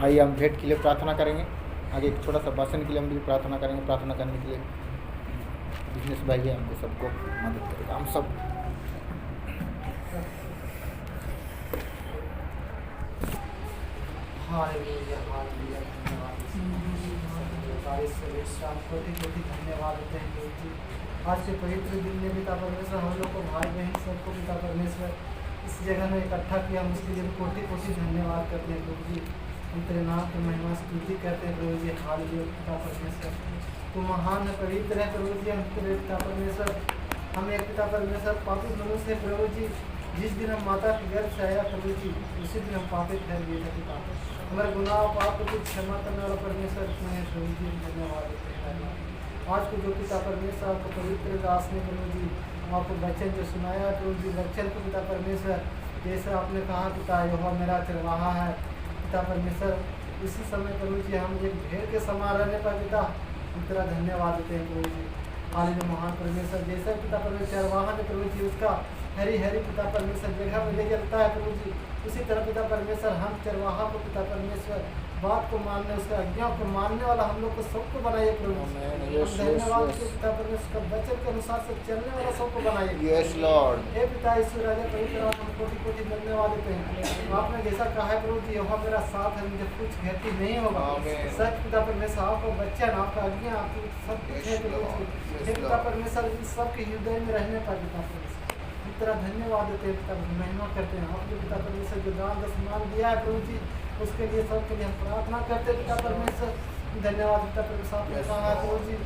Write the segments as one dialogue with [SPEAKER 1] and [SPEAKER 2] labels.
[SPEAKER 1] आइए हम भेंट के लिए प्रार्थना करेंगे। आगे एक छोटा सा भाषण के लिए हम भी प्रार्थना करेंगे। प्रार्थना करने के लिए बिजनेस भाई है, हमको सबको मदद करेगा। हम सब
[SPEAKER 2] धन्यवाद देते हैं प्रभु जी। आज के पवित्र दिन में पिता परमेश्वर हम लोग को भाई बहन सबको पिता परमेश्वर इस जगह में इकट्ठा किया, हम उसके लिए कोटि कोटि धन्यवाद करते हैं प्रभु जी। हम तेरे नाम की महिमा स्तुति करते हैं प्रभु जी। हालेलुया पिता परमेश्वर, तू महान है, पवित्र है प्रभु जी। हम तेरे पिता परमेश्वर, हम एक पिता परमेश्वर पापी मनुष्य है प्रभु जी। जिस दिन हम माता के गर्भ से आया प्रभु जी, उसी दिन हम पापी ठहर गए थे पिता। हमारे गुनाह पाप को क्षमा करने वाला परमेश्वर तुम्हें है प्रभु जी। धन्यवाद देते हैं। आज को जो पिता परमेश्वर आपको पवित्र दास ने प्रभु जी आपको वचन जो सुनाया प्रभु जी, वचन को पिता परमेश्वर जैसे आपने कहा पिता यहोवा मेरा चरवाहा है पिता परमेश्वर, इसी समय प्रभु जी हम एक भेड़ के समान रहने पर पिता हम तेरा धन्यवाद देते हैं प्रभु जी। हालेलुया महान परमेश्वर, जैसे पिता परमेश्वर चरवाहा ने प्रभु जी उसका हरी हरी पिता परमेश्वर जगह में ले चलता है प्रभु जी, उसी तरह पिता परमेश्वर हम चरवाहा को पिता परमेश्वर बात को मानने, उसका आज्ञा को मानने वाला हम लोग को सबको बनाइए प्रभु। धन्यवाद पिता परमेश्वर का वचन के अनुसार से चलने वाला सबको बनाइए।
[SPEAKER 1] Yes Lord.
[SPEAKER 2] हे पिता ईश्वर राजा पवित्र हम कोटि कोटि धन्यवाद देते हैं। आपने जैसा कहा है प्रभु जी यहोवा मेरा साथ है, मुझे कुछ घटी नहीं होगा। सच पिता परमेश्वर आपका वचन, आपका आज्ञा, आपकी सब कुछ है प्रभु जी। हे पिता परमेश्वर इस सबके हृदय में रहने पर पिता परमेश्वर हम तेरा धन्यवाद देते हैं पिता, महिमा करते हैं। आपके पिता परमेश्वर जो दान दशमान दिया है प्रभु जी, उसके लिए सबके लिए हम प्रार्थना करते हैं पिता परमेश्वर। धन्यवाद पिता परमेश्वर, आपने कहा है प्रभु जी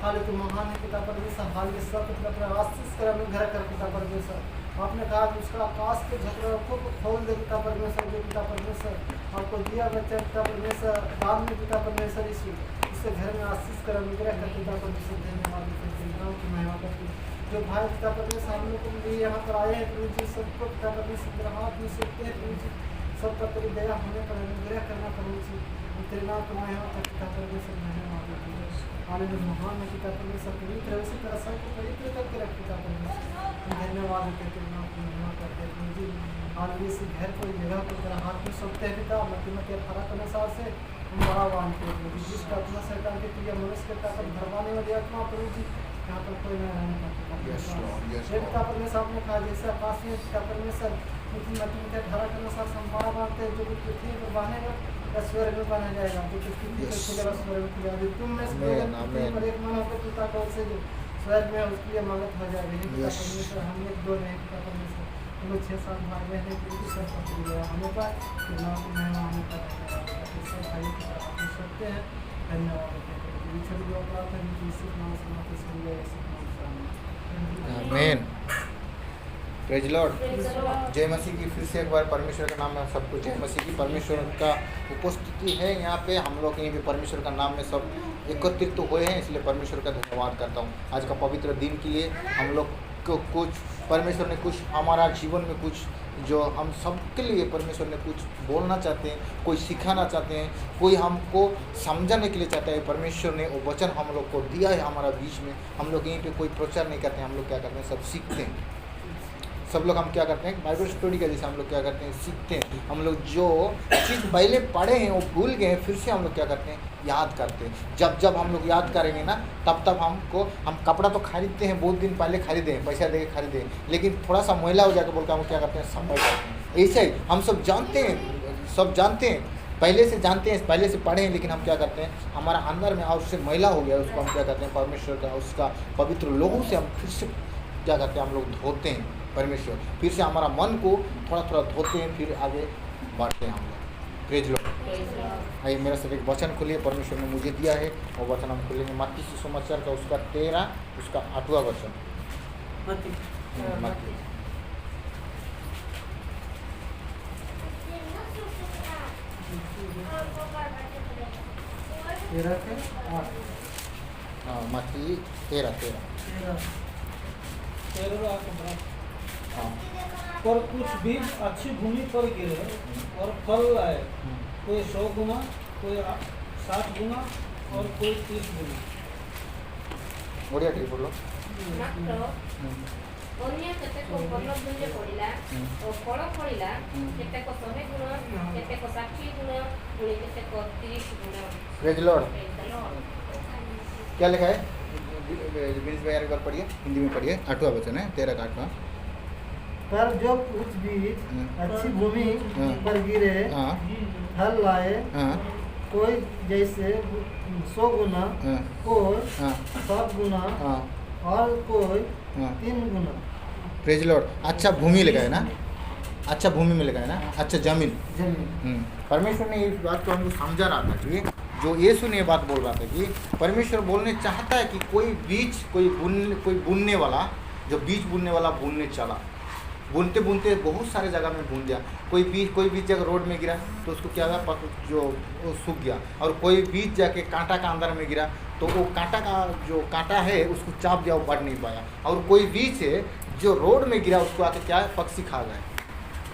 [SPEAKER 2] हाल तो महान है पिता परमेश्वर, हाल ये सब पिता आशीष कर अनुग्रह कर पिता परमेश्वर। आपने कहा कि उसका आकाश के झकड़ों को खोल दे पिता परमेश्वर, जो पिता परमेश्वर आपको दिया बच्चा पिता परमेश्वर दान में पिता परमेश्वर इससे घर में आशीष कर अनुग्रह कर पिता परमेश्वर। धन्यवाद नाम की महिमा करती जो भाई पिता परमेश्वर हम लोग को लिए यहाँ पर आए हैं प्रभु जी, सबको पिता परमेश्वर हाथ में सकते हैं प्रभु जी, सब पर तेरी दया होने पर अनुग्रह करना प्रभु जी। तेरे नाम को महिमा कर पिता परमेश्वर धन्यवाद देते हैं। हालेलुया महान है पिता परमेश्वर, पवित्र है उसी तरह सबको पवित्र करके रख पिता परमेश्वर। धन्यवाद देते हैं, तेरे नाम की महिमा करते हैं प्रभु जी। हालेलुया इस घर को जगह को तेरा हाथ में सौंपते हैं पिता, मत फरा के अनुसार से हम बड़ा मानते हैं प्रभु जी। जिसका आत्मा शैतान के प्रिय मनुष्य के ताकत भरवाने वाली आत्मा प्रभु जी यहाँ पर कोई नहीं रहने का पिता परमेश्वर। आपने कहा जैसे आकाश में पिता परमेश्वर मट्टी के धारा के अनुसार हम बड़ा मानते हैं, जो भी पृथ्वी पर बनेगा या स्वर्ग में बना जाएगा, जो पृथ्वी पर खुलेगा स्वर्ग में खुलेगा। तुम में से एक मन होकर पिता का से जो स्वर्ग में उसके लिए मदद हो जाएगी। पिता परमेश्वर हम एक दो नहीं पिता परमेश्वर हम लोग 6-7 भाई बहन होने पर महिमा होने पर सकते हैं। धन्यवाद
[SPEAKER 1] आमीन। Praise Lord. जय मसीह की फिर से एक बार परमेश्वर का नाम में सबको जय मसीह की। परमेश्वर का उपस्थिति है यहाँ पे, हम लोग यहीं पे परमेश्वर का नाम में सब एकत्रित तो हुए हैं, इसलिए परमेश्वर का धन्यवाद करता हूँ। आज का पवित्र दिन के लिए हम लोग को कुछ परमेश्वर ने कुछ हमारा जीवन में कुछ जो हम सबके लिए परमेश्वर ने कुछ बोलना चाहते हैं, कोई सिखाना चाहते हैं, कोई हमको समझाने के लिए चाहता है। परमेश्वर ने वो वचन हम लोग को दिया है हमारा बीच में। हम लोग यहीं पे कोई प्रचार नहीं करते हैं, हम लोग क्या करते हैं सब सीखते हैं। सब लोग हम क्या करते हैं बाइबल स्टडी का जैसे हम लोग क्या करते हैं सीखते हैं। हम लोग जो चीज़ पहले पढ़े हैं वो भूल गए हैं, फिर से हम लोग क्या करते हैं याद करते हैं। जब जब हम लोग याद करेंगे ना तब तब हम कपड़ा तो खरीदते हैं, बहुत दिन पहले खरीदे हैं, पैसा दे के खरीदे, लेकिन थोड़ा सा मैला हो जाकर बोलकर हम क्या करते हैं संभाल करते हैं। ऐसे ही हम सब जानते हैं, सब जानते हैं, पहले से जानते हैं, पहले से पढ़े हैं, लेकिन हम क्या करते हैं हमारा अंदर में और उससे मैला हो गया, उसको हम क्या करते हैं परमेश्वर का उसका पवित्र लोगों से हम फिर से क्या करते हैं हम लोग धोते हैं। परमेश्वर फिर से हमारा मन को थोड़ा थोड़ा धोते हैं, फिर आगे बढ़ते हैं हम लोग। Praise Lord. आइए मेरा सब एक वचन खोलिए, परमेश्वर ने मुझे दिया है वो वचन हम खोलेंगे। मत्ती सुसमाचार का उसका 13 उसका 8वां वचन। मत्ती हाँ मत्ती 13 हाँ।
[SPEAKER 3] पर कुछ बीज अच्छी भूमि पर गिरे और फल लाए, कोई 100 गुना, कोई 60 गुना और कोई 30 गुना।
[SPEAKER 1] बढ़िया ठीक बोलो।
[SPEAKER 4] ଅନ୍ୟ କେତେକ ଭଲ ଦୁର୍ଯ ପଡ଼ିଲା ଓ ଫଳ ଫଳିଲା, କେତେକ 100 ଗୁଣ, କେତେକ 60 ଗୁଣ, ପୁଣି କେତେକ 30 ଗୁଣ।
[SPEAKER 1] Praise Lord.
[SPEAKER 4] Praise the Lord।
[SPEAKER 1] क्या लिखा है? बीस बार एक बार पढ़िए, हिंदी में पढ़िए। 8वां वचन है, 13 का 8वां।
[SPEAKER 2] पर जो कुछ बीज अच्छी भूमि
[SPEAKER 1] हाँ।
[SPEAKER 2] पर गिरे,
[SPEAKER 1] हाँ
[SPEAKER 2] फल लाए,
[SPEAKER 1] हाँ
[SPEAKER 2] कोई जैसे 100 गुना,
[SPEAKER 1] हाँ
[SPEAKER 2] कोई
[SPEAKER 1] हाँ
[SPEAKER 2] 7 गुना
[SPEAKER 1] हाँ
[SPEAKER 2] और कोई
[SPEAKER 1] हाँ।
[SPEAKER 2] 3 गुना।
[SPEAKER 1] Praise Lord. अच्छा भूमि लिखा है ना, अच्छा भूमि में लिखा है ना, अच्छा जमीन।
[SPEAKER 2] जमीन
[SPEAKER 1] परमेश्वर ने इस बात को हमको समझा रहा था कि जो यीशु ने ये बात बोल रहा था कि परमेश्वर बोलने चाहता है कि कोई बीज, कोई बुनने वाला, जो बीज बुनने वाला बुनने चला, बुनते बुनते बहुत सारे जगह में बुन गया। कोई बीज जगह रोड में गिरा तो उसको क्या हुआ, जो वो सूख गया। और कोई बीज जाके कांटा का अंदर में गिरा तो वो कांटा का जो कांटा है उसको चाप दिया, वो बढ़ नहीं पाया। और कोई बीज है जो रोड में गिरा, उसको आके क्या है, पक्षी खा गए।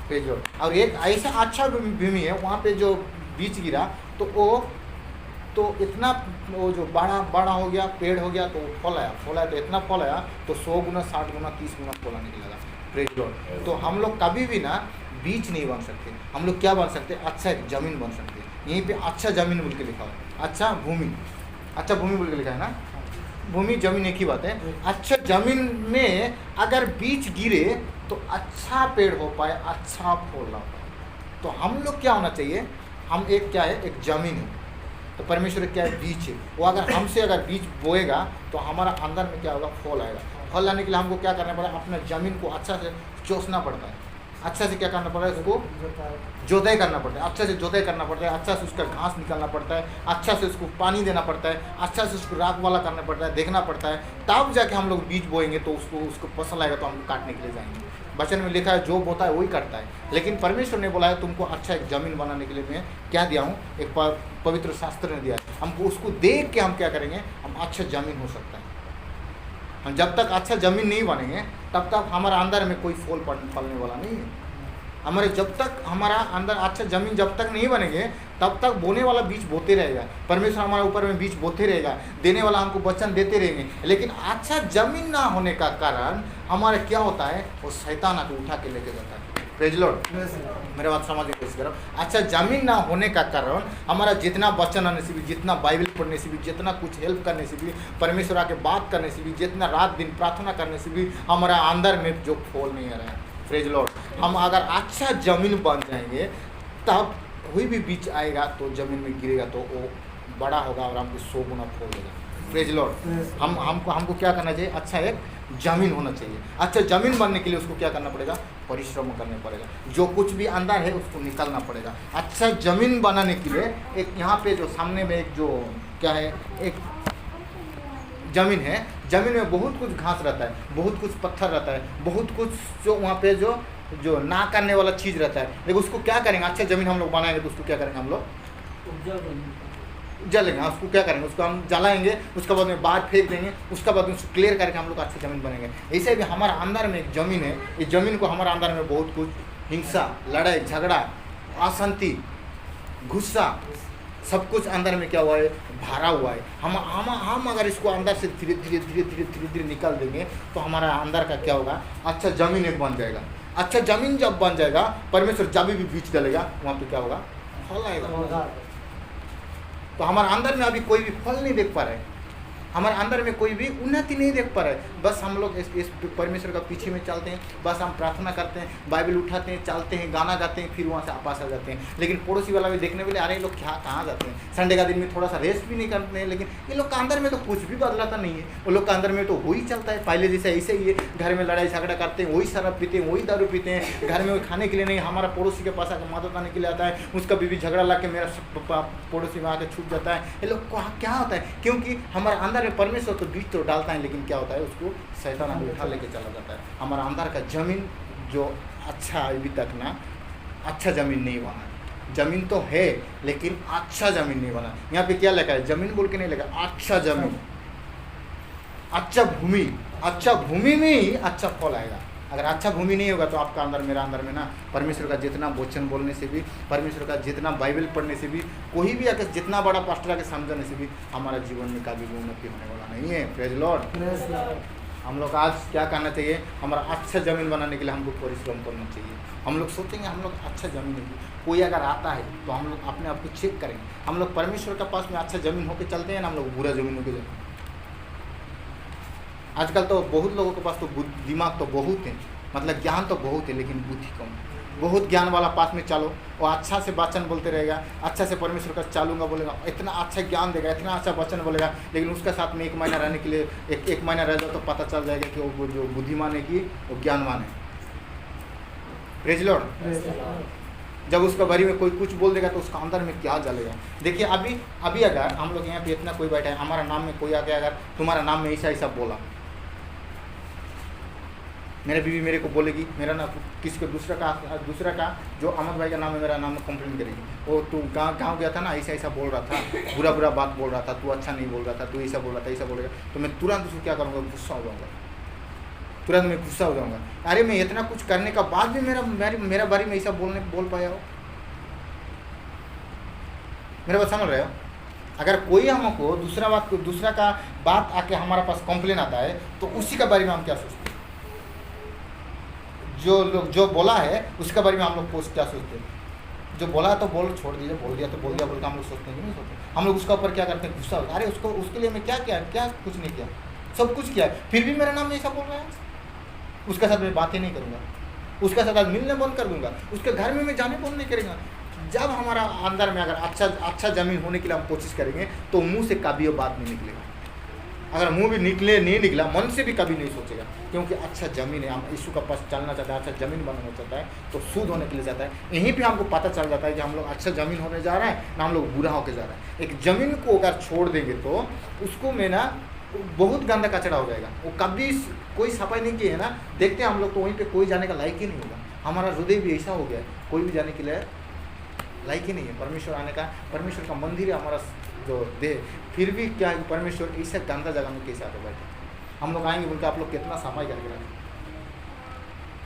[SPEAKER 1] भेजो। और एक ऐसा अच्छा भूमि है, वहाँ पे जो बीज गिरा तो वो तो इतना वो जो बड़ा हो गया, पेड़ हो गया, तो फल आया तो इतना फल आया तो 100 गुना, 60 गुना, 30 गुना फल आने लगा। Praise Lord. तो हम लोग कभी भी ना बीज नहीं बन सकते, हम लोग क्या बन सकते, अच्छा एक जमीन बन सकते हैं। यहीं पे अच्छा जमीन बोल के लिखा है, अच्छा भूमि बोल के लिखा है ना। भूमि जमीन एक ही बात है। अच्छा जमीन में अगर बीज गिरे तो अच्छा पेड़ हो पाए, अच्छा फल ला पाए। तो हम लोग क्या होना चाहिए, हम एक क्या है, एक जमीन है। तो परमेश्वर क्या है, बीज है। वो अगर हमसे अगर बीज बोएगा तो हमारा अंदर में क्या होगा, फल आएगा। फल लाने के लिए हमको क्या करना पड़ेगा, अपना ज़मीन को अच्छा से चोसना पड़ता है, अच्छा से क्या करना पड़ता है, उसको जोताई करना पड़ता है, अच्छा से जोताई करना पड़ता है, अच्छा से उसका घास निकालना पड़ता है, अच्छा से उसको पानी देना पड़ता है, अच्छा से उसको राख वाला करना पड़ता है, देखना पड़ता है। तब जाके हम लोग बीज बोएंगे तो उसको फसल आएगा तो हम काटने के लिए जाएंगे। वचन में लिखा है जो बोता है वही करता है। लेकिन परमेश्वर ने बोला है तुमको अच्छा एक ज़मीन बनाने के लिए मैं क्या दिया हूँ, एक पवित्र शास्त्र ने दिया है। हमको उसको देख के हम क्या करेंगे, हम अच्छा ज़मीन हो सकता है। हम जब तक अच्छा ज़मीन नहीं बनेंगे तब तक हमारा अंदर में कोई फल फलने वाला नहीं है। हमारे जब तक हमारा अंदर अच्छा ज़मीन जब तक नहीं बनेंगे तब तक बोने वाला बीज बोते रहेगा। परमेश्वर हमारे ऊपर में बीज बोते रहेगा, देने वाला हमको वचन देते रहेंगे। लेकिन अच्छा ज़मीन ना होने का कारण हमारा क्या होता है, वो शैतान आके उठा के लेके जाता है। Praise Lord. मेरे बात समझने की कोशिश करो। अच्छा ज़मीन ना होने का कारण हमारा जितना वचन आने से भी, जितना बाइबल पढ़ने से भी, जितना कुछ हेल्प करने से भी, परमेश्वर आके बात करने से भी, जितना रात दिन प्रार्थना करने से भी हमारा अंदर में जो फल नहीं आ रहा है। Praise Lord. हम अगर अच्छा ज़मीन बन जाएंगे तब कोई भी बीज आएगा तो ज़मीन में गिरेगा तो वो बड़ा होगा और हमको 100 गुना फल देगा। Praise Lord. हमको क्या करना चाहिए, अच्छा एक ज़मीन होना चाहिए। अच्छा ज़मीन बनने के लिए उसको क्या करना पड़ेगा, परिश्रम करना पड़ेगा। जो कुछ भी अंदर है उसको निकालना पड़ेगा। अच्छा ज़मीन बनाने के लिए एक यहाँ पे जो सामने में एक जो क्या है, एक ज़मीन है, ज़मीन में बहुत कुछ घास रहता है, बहुत कुछ पत्थर रहता है, बहुत कुछ जो वहाँ पे जो ना करने वाला चीज़ रहता है। लेकिन उसको क्या करेंगे, अच्छा ज़मीन हम लोग बनाएंगे तो उसको क्या करेंगे, हम लोग जलेंगे। उसको क्या करेंगे, उसको हम जलाएंगे, उसके बाद में बाहर फेंक देंगे, उसके बाद में उसको क्लियर करके हम लोग अच्छी ज़मीन बनेंगे। ऐसे भी हमारा अंदर में एक ज़मीन है, इस ज़मीन को हमारे अंदर में बहुत कुछ हिंसा, लड़ाई झगड़ा, अशांति, गुस्सा, सब कुछ अंदर में क्या हुआ है, भरा हुआ है। हम अगर इसको अंदर से धीरे धीरे निकाल देंगे तो हमारा अंदर का क्या होगा, अच्छा ज़मीन एक बन जाएगा। अच्छा ज़मीन जब बन जाएगा, परमेश्वर जब भी बीज डालेगा वहाँ पे क्या होगा, फल आएगा। तो हमारे अंदर में अभी कोई भी फल नहीं देख पा रहे, हमारे अंदर में कोई भी उन्नति नहीं देख पा रहे। बस हम लोग इस परमेश्वर का पीछे में चलते हैं, बस हम प्रार्थना करते हैं, बाइबल उठाते हैं, चलते हैं, गाना गाते हैं, फिर वहाँ से वापस आ जाते हैं। लेकिन पड़ोसी वाला भी देखने वाले, अरे लोग क्या कहाँ जाते हैं, संडे का दिन में थोड़ा सा रेस्ट भी नहीं करते हैं। लेकिन ये लोग का अंदर में तो कुछ भी बदलाता नहीं है। वो लोग का अंदर में तो वही चलता है पहले जैसे, ऐसे ही है। घर में लड़ाई झगड़ा करते हैं, वही शराब पीते हैं, वही दारू पीते हैं। घर में खाने के लिए नहीं, हमारा पड़ोसी के पास आकर मदद आने के लिए आता है, उसका बीवी झगड़ा ला के मेरा पड़ोसी में आकर छूट जाता है। ये लोग क्या होता है, क्योंकि हमारे अंदर में परमेश्वर तो तो डालता है, लेकिन क्या होता है, उसको शैतान आगे उठा लेके चला जाता है। हमारा अंदर का जमीन जो अच्छा अभी तक ना अच्छा जमीन नहीं बना। जमीन तो है लेकिन अच्छा जमीन नहीं बना। यहाँ पे क्या लिखा है, जमीन बोल के नहीं लिखा, अच्छा जमीन, अच्छा भूमि। अच्छा भूमि में ही अच्छा फल आएगा। अगर अच्छा भूमि नहीं होगा तो आपका अंदर, मेरा अंदर में ना परमेश्वर का जितना वचन बोलने से भी, परमेश्वर का जितना बाइबल पढ़ने से भी, कोई भी आकर जितना बड़ा पास्टर आके समझाने से भी हमारा जीवन में कभी भी उन्नति होने वाला नहीं है। Praise Lord. हम लोग आज क्या करना चाहिए, हमारा अच्छा ज़मीन बनाने के लिए हमको परिश्रम करना चाहिए। हम लोग सोचेंगे हम लोग अच्छा ज़मीन है, कोई अगर आता है तो हम लोग अपने आप को चेक करेंगे, हम लोग परमेश्वर के पास में अच्छा ज़मीन होकर चलते हैं ना, हम लोग बुरा ज़मीन होकर जाते हैं। आजकल तो बहुत लोगों के पास तो दिमाग तो बहुत है, मतलब ज्ञान तो बहुत है, लेकिन बुद्धि कम है। बहुत ज्ञान वाला पास में चलो, वो अच्छा से वचन बोलते रहेगा, अच्छा से परमेश्वर का चालूंगा बोलेगा, इतना अच्छा ज्ञान देगा, इतना अच्छा वचन बोलेगा, लेकिन उसके साथ में 1 महीना रहने के लिए एक महीना रह जाओ तो पता चल जाएगा कि वो जो बुद्धिमान है कि वो ज्ञानवान है। Praise Lord. जब उसके बारे में कोई कुछ बोल देगा तो उसका अंदर में क्या जलेगा। देखिए अभी अगर हम लोग यहाँ पे इतना कोई बैठा है, हमारा नाम में कोई आके अगर तुम्हारा नाम में ऐसा ऐसा बोला, मेरे बीवी मेरे को बोलेगी, मेरा नाम किसी को दूसरा का जो अहमद भाई का नाम है, मेरा नाम में कंप्लेन करेगी, वो तू गाँव गया था ना, ऐसा ऐसा बोल रहा था, बुरा बात बोल रहा था, तू अच्छा नहीं बोल रहा था, तू ऐसा बोल रहा था, ऐसा बोलेगा, तो मैं तुरंत उसको क्या करूँगा, गुस्सा हो जाऊँगा, तुरंत मैं गुस्सा हो जाऊँगा। अरे मैं इतना कुछ करने का बाद भी मेरा बारे में ऐसा बोल पाया हो। मेरे बात समझ रहे हो? अगर कोई हमको दूसरा का बात आके हमारे पास कंप्लेन आता है तो उसी के बारे में हम क्या सोचते हैं, जो बोला है उसके बारे में हम लोग क्या सोचते हैं, जो बोला तो बोल छोड़ दीजिए, बोल दिया तो बोल दिया बोल के हम लोग सोचते हैं कि नहीं सोचते, हम लोग उसके ऊपर क्या करते हैं, गुस्सा होता है। अरे उसके लिए मैं क्या कुछ नहीं किया, सब कुछ किया, फिर भी मेरा नाम ऐसा बोल रहा है, उसके साथ मैं बातें नहीं करूँगा, उसके साथ आज मिलने बंद कर दूंगा, उसके घर में मैं जाने बंद नहीं करेंगे। जब हमारा अंदर में अगर अच्छा ज़मीन होने के लिए हम कोशिश करेंगे तो मुंह से कभी वो बात नहीं निकलेगा। अगर मुंह भी नहीं निकला, मन से भी कभी नहीं सोचेगा, क्योंकि अच्छा ज़मीन है, हम यीशु का पास चलना चाहता है, अच्छा ज़मीन बनाना चाहता है, तो शुद्ध होने के लिए जाता है। यहीं पे हमको पता चल जाता है कि हम लोग अच्छा ज़मीन होने जा रहा है ना हम लोग बुरा होकर जा रहा है। एक ज़मीन को अगर छोड़ देंगे तो उसको में ना बहुत गंदा कचरा हो जाएगा, वो कभी कोई सफाई नहीं की है ना, देखते हैं हम लोग तो वहीं पे कोई जाने का लायक ही नहीं होगा। हमारा हृदय भी ऐसा हो गया है, कोई भी जाने के लिए लायक ही नहीं है परमेश्वर आने का। परमेश्वर का मंदिर है हमारा जो देह, फिर भी क्या है, परमेश्वर ऐसा गंदा जगह में कैसे आते बैठे। हम लोग आएंगे बोलते आप लोग कितना सफाई करके रखें,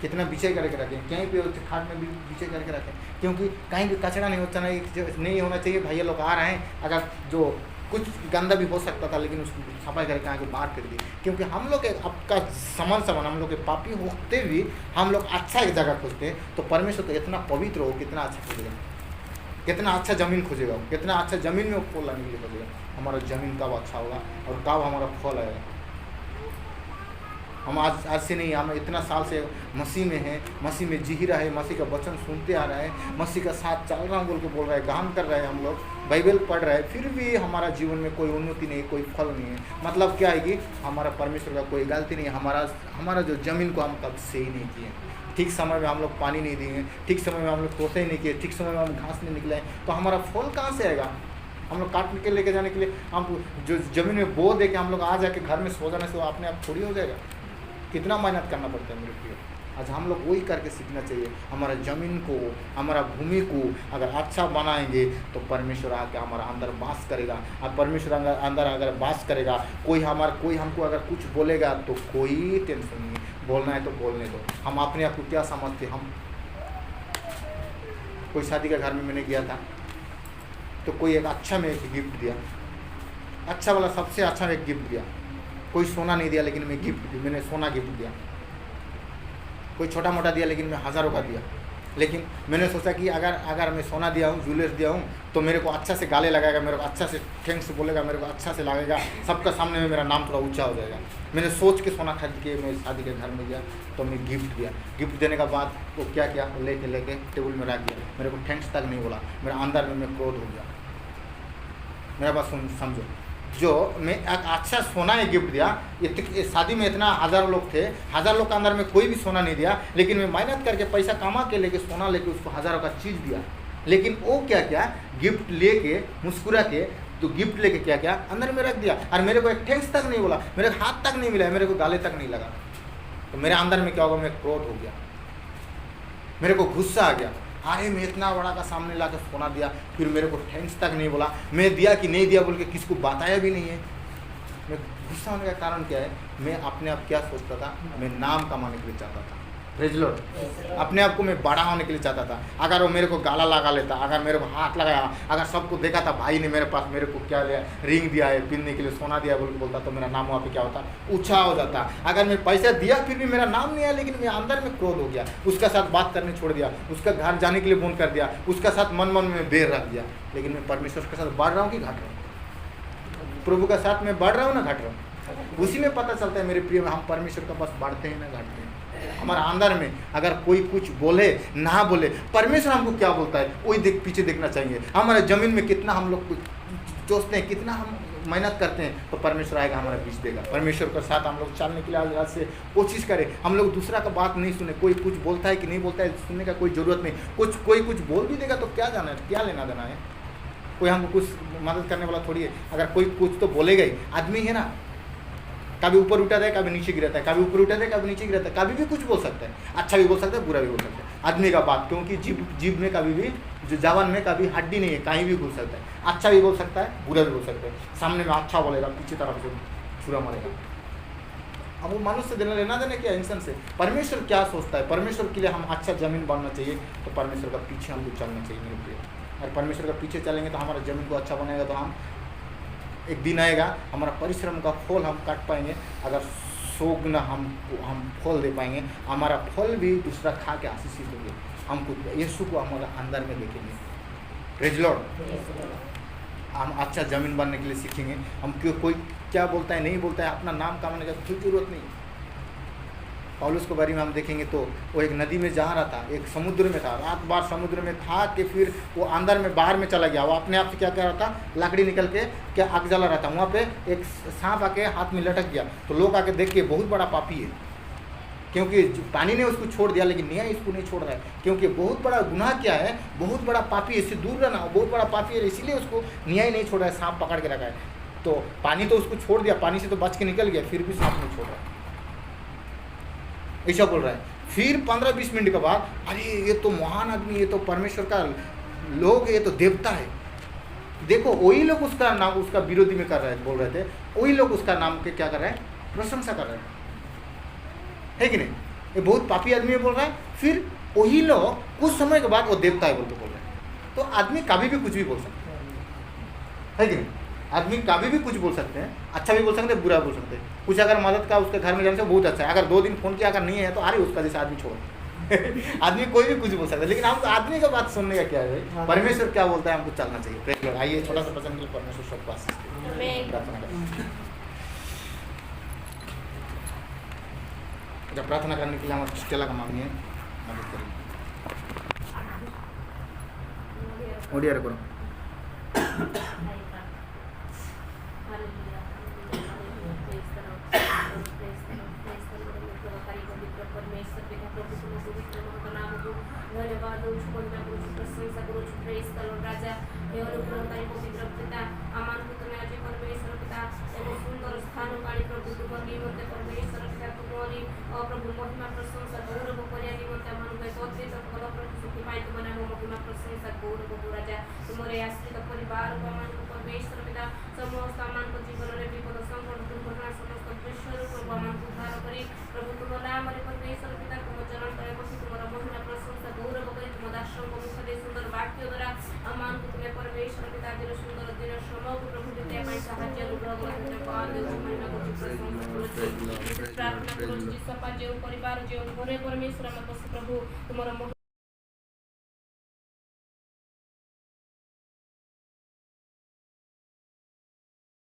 [SPEAKER 1] कितना बिछे करके रखें, कहीं पे खाट में भी बिछे करके रखें, क्योंकि कहीं भी कचरा नहीं होना चाहिए। भैया लोग आ रहे हैं, अगर जो कुछ गंदा भी हो सकता था लेकिन उसको सफाई करके आगे बाहर कर दी, क्योंकि हम लोग आपका समान हम लोग के पापी होते भी हम लोग अच्छा एक जगह खोजते हैं, तो परमेश्वर तो इतना पवित्र हो, कितना अच्छा खोजेगा, कितना अच्छा ज़मीन खोजेगा, कितना अच्छा ज़मीन में वो फल लाने के लिए खोजेगा। हमारा ज़मीन कब अच्छा होगा और कब हमारा फल आएगा। हम आज से नहीं, हम इतना साल से मसीह में हैं, मसीह में जी रहा है, मसीह का वचन सुनते आ रहे हैं, मसीह का साथ चल रहा हूँ बोल के बोल रहा है, काम कर रहे हैं, हम लोग बाइबल पढ़ रहे हैं, फिर भी हमारा जीवन में कोई उन्नति नहीं, कोई फल नहीं है। मतलब क्या है कि हमारा परमेश्वर का कोई गलती नहीं है, हमारा जो ज़मीन को हम कब से ही नहीं किए, ठीक समय में हम लोग पानी नहीं दिए, ठीक समय में हम लोग तोते नहीं किए, ठीक समय में हम घास नहीं निकलाए, तो हमारा फल कहाँ से आएगा। हम लोग काट के लेके जाने के लिए हम जो ज़मीन में बो दे के हम लोग आ जाके घर में सो जाने से वो अपने आप थोड़ी हो जाएगा। कितना मेहनत करना पड़ता है मेरे प्रिय। आज हम लोग वही करके सीखना चाहिए। हमारा ज़मीन को, हमारा भूमि को अगर अच्छा बनाएंगे तो परमेश्वर आके हमारा अंदर वास करेगा। अब परमेश्वर अंदर अगर वास करेगा, कोई हमको अगर कुछ बोलेगा तो कोई टेंशन नहीं, बोलना है तो बोलने दो। हम अपने आप को क्या समझते, हम कोई शादी के घर में मैंने गया था तो कोई एक अच्छा में एक गिफ्ट दिया, अच्छा वाला सबसे अच्छा एक गिफ्ट दिया। कोई सोना नहीं दिया लेकिन मैंने सोना गिफ्ट दिया। कोई छोटा मोटा दिया लेकिन मैं हज़ारों का दिया। लेकिन मैंने सोचा कि अगर मैं सोना दिया हूँ, ज्वेलर्स दिया हूँ, तो मेरे को अच्छा से गाले लगाएगा, मेरे को अच्छा से थैंक्स बोलेगा, मेरे को अच्छा से लगेगा, सबका सामने में मेरा नाम थोड़ा ऊंचा हो जाएगा। मैंने सोच के सोना खरीद के मैं शादी के घर में गया तो मैं गिफ्ट दिया। गिफ्ट देने के बाद वो क्या किया, लेके टेबल में रख दिया, मेरे को थैंक्स तक नहीं बोला। मेरा अंदर में मैं क्रोध हो गया। मेरा बात समझो, जो मैं एक अच्छा सोना ने गिफ्ट दिया, शादी में इतना हज़ारों लोग थे, हज़ार लोग के अंदर में कोई भी सोना नहीं दिया, लेकिन मैं मेहनत करके पैसा कमा के लेके सोना लेके उसको हज़ारों का चीज़ दिया। लेकिन वो क्या गिफ्ट लेके मुस्कुरा के, तो गिफ्ट लेके क्या अंदर में रख दिया और मेरे को एक थैंक्स तक नहीं बोला, मेरे हाथ तक नहीं मिला, मेरे को गाले तक नहीं लगा। तो मेरे अंदर में क्या होगा, मैं क्रोध हो गया, मेरे को गुस्सा आ गया। अरे मैं इतना बड़ा का सामने ला के सोना दिया, फिर मेरे को थैंक्स तक नहीं बोला, मैं दिया कि नहीं दिया बोल के किसको बताया भी नहीं है। मैं गुस्सा होने का कारण क्या है, मैं अपने आप क्या सोचता था, मैं नाम कमाने के लिए चाहता था। Praise Lord. अपने आप को मैं बड़ा होने के लिए चाहता था। अगर वो मेरे को गाला लगा लेता, अगर मेरे को हाथ लगाया, अगर सबको देखा था भाई ने मेरे पास मेरे को क्या लिया, रिंग दिया है, पहनने के लिए सोना दिया बोल के बोलता, तो मेरा नाम वहाँ पे क्या होता, ऊंचा हो जाता। अगर मैं पैसा दिया फिर भी मेरा नाम नहीं आया, लेकिन मैं अंदर में क्रोध हो गया, उसका साथ बात करने छोड़ दिया, उसका घर जाने के लिए फोन कर दिया, उसका साथ मन मन में बेर रख दिया। लेकिन मैं परमेश्वर के साथ बढ़ रहा हूँ कि घट रहा हूँ? प्रभु का साथ में बढ़ रहा हूँ ना घट रहा हूँ? उसी में पता चलता है मेरे प्रिय, हम परमेश्वर का बस बढ़ते हैं ना घटते हैं। हमारा अंदर में अगर कोई कुछ बोले ना बोले, परमेश्वर हमको क्या बोलता है वही पीछे देखना चाहिए। हमारे जमीन में कितना हम लोग सोचते हैं, कितना हम मेहनत करते हैं, तो परमेश्वर आएगा हमारा बीच देगा। परमेश्वर के साथ हम लोग चलने के लिए आज से कोशिश करें। हम लोग दूसरा का बात नहीं सुने, कोई कुछ बोलता है कि नहीं बोलता है सुनने का कोई ज़रूरत नहीं। कोई कुछ बोल भी देगा तो क्या जाना है, क्या लेना देना है? कोई हमको कुछ मदद करने वाला थोड़ी है। अगर कोई कुछ तो बोलेगा ही, आदमी है ना, कभी ऊपर उठाता है, कभी नीचे गिराता है, कभी ऊपर उठाता है, कभी नीचे गिराता है, कभी भी कुछ बोल सकता है, अच्छा भी बोल सकता है, बुरा भी बोल सकता है। आदमी का बात, क्योंकि जीभ में कभी भी, जो जवान में कभी हड्डी नहीं है, कहीं भी बोल सकता है, अच्छा भी बोल सकता है, बुरा भी बोल सकता है। सामने में अच्छा बोलेगा, पीछे तरफ से छुरा मारेगा। अब वो मनुष्य देना लेना देना क्या इंसान से? परमेश्वर क्या सोचता है? परमेश्वर के लिए हम अच्छा जमीन बनना चाहिए, तो परमेश्वर का पीछे हमको चलना चाहिए मेरे प्रिय। और परमेश्वर का पीछे चलेंगे तो हमारा जमीन को अच्छा बनेगा, तो हम एक दिन आएगा हमारा परिश्रम का फल हम काट पाएंगे। अगर 100 गुना हम फल दे पाएंगे, हमारा फल भी दूसरा खा के आशीषित होंगे। हमको यीशु को हमारा अंदर में देखेंगे। Praise Lord. हम अच्छा ज़मीन बनने के लिए सीखेंगे। हम क्यों, कोई क्या बोलता है नहीं बोलता है, अपना नाम कमाने का कोई जरूरत नहीं। पौलुस के बारे में हम देखेंगे तो वो एक नदी में जा रहा था, एक समुद्र में था, रात भर समुद्र में था कि फिर वो अंदर में बाहर में चला गया। वो अपने आप से क्या कर रहा था, लकड़ी निकल के क्या आग जला रहा था। वहाँ पे एक सांप आके हाथ में लटक गया, तो लोग आके देख के बहुत बड़ा पापी है, क्योंकि पानी ने उसको छोड़ दिया, लेकिन न्याय इसको नहीं छोड़ रहा है, क्योंकि बहुत बड़ा गुनाह क्या है, बहुत बड़ा पापी है, इससे दूर रहना, बहुत बड़ा पापी है, इसीलिए उसको न्याय नहीं छोड़ रहा है, सांप पकड़ के रखा है। तो पानी तो उसको छोड़ दिया, पानी से तो बच के निकल गया, फिर भी सांप नहीं छोड़ रहा है, ऐसा बोल रहा है। फिर 15-20 मिनट के बाद, अरे ये तो महान आदमी, ये तो परमेश्वर का लोग, ये तो देवता है। देखो वही लोग उसका नाम, उसका विरोधी में कर रहे थे, बोल रहे थे, वही लोग उसका नाम के क्या कर रहे हैं, प्रशंसा कर रहे हैं, है कि नहीं? ये बहुत पापी आदमी है बोल रहा है, फिर वही लोग कुछ समय के बाद वो देवता है बोल रहे हैं। तो आदमी कभी भी कुछ भी बोल सकते है कि नहीं? आदमी कभी भी कुछ बोल सकते हैं, अच्छा भी बोल सकते हैं, बुरा बोल सकते हैं। कुछ अगर मदद का उसके घर में जाने से बहुत अच्छा है, अगर 2 दिन फोन किया अगर नहीं है तो अरे उसका जैसा आदमी छोड़ आदमी कोई भी कुछ बोल सकता है, लेकिन हमको आदमी का बात सुनने का क्या है भाई? परमेश्वर क्या बोलता है हमको चलना चाहिए। आइए छोटा सा प्रसंग के लिए परमेश्वर सबको आशीष दे। प्रार्थना करें। जब प्रार्थना करने के लिए हमारे चला का मांगी है, मदद करेंगे। ओडिया करो।
[SPEAKER 4] धन्यवाद प्रशंसा करो, प्रेज करो राजा, हे अनुग्रहकारी पवित्र पिता, आमान को तुम्हें आज परमेश्वर पिता एवं सुंदर स्थान पाणी प्रभु तुम्हारी निमंते परमेश्वर पिता तुम्हारी प्रभु महिमा प्रशंसा गौरव करिया निमंते आमान को एकत्रित फल प्रतिशुद्धि पाई तुम्हारे महिमा प्रशंसा गौरव को राजा, तुम्हारे आश्रित परिवार को आमान को परमेश्वर पिता समस्त आमान को जीवन रे विपद संकट दुर्घटना समस्त प्रेशर प्रभु आमान को उद्धार करी प्रभु तुम नाम रे परमेश्वर पिता तुम चरण करे बसी तुम्हारा महिमा प्रशंसा गौरव करी तुम दासन को मुख दे सुंदर वाक्य द्वारा आमान को तुम्हें परमेश्वर पिता दिन सुंदर दिन समय प्रभु देते पाई साहाय्य अनुग्रह करते पाल महिमा को प्रशंसा करो प्रार्थना करो जिस सपा जो परिवार जो घरे परमेश्वर में प्रभु तुम्हारा